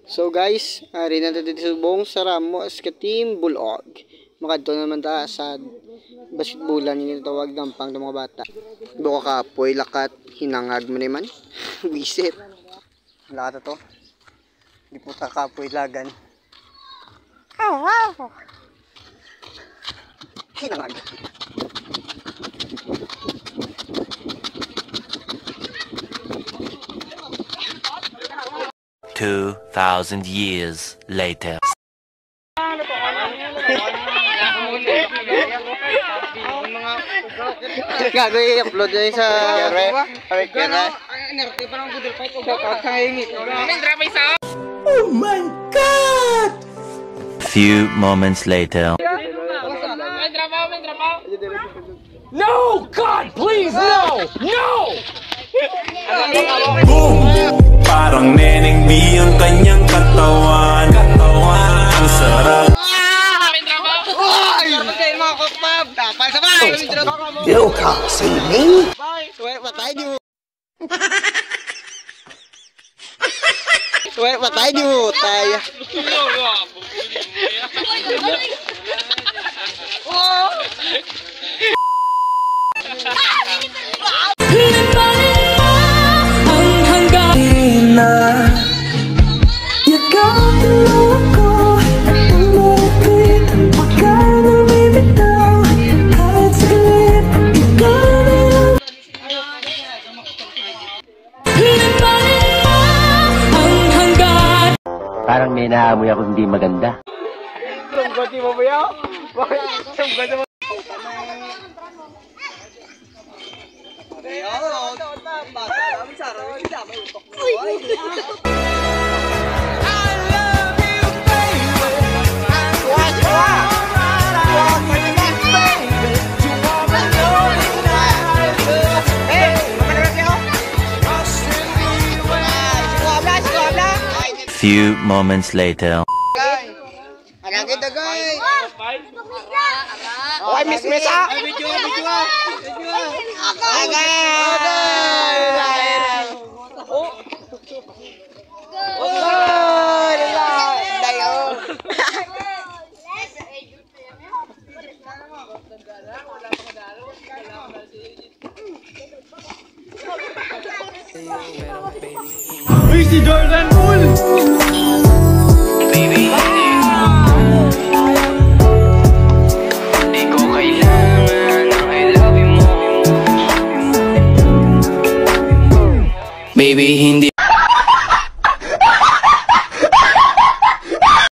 So guys, ari na dito subong sa Ramos ka team Bulog. Makadto naman ta sa basketballan ni tawag gampang ng mga bata. Buka kapoy lakat hinangag mo naman. Wisit. Lakat to. Di po ta kapoy lagan. Hinangag. Two 2,000 years later. Gago i-upload na sa Oh my God! Few moments later. No! God, please, no! No! Boom! Parang Neneng B ang kanyang katawan. Ang sarap. You can't see me. Patay di mo. Patay di mo. Tayo. Parang may naamoy ako hindi maganda. Sumgati mo ba yaw? Bakit? Sumgati mo. Few moments later. Agad dagay. Oy, miss ah! Agad.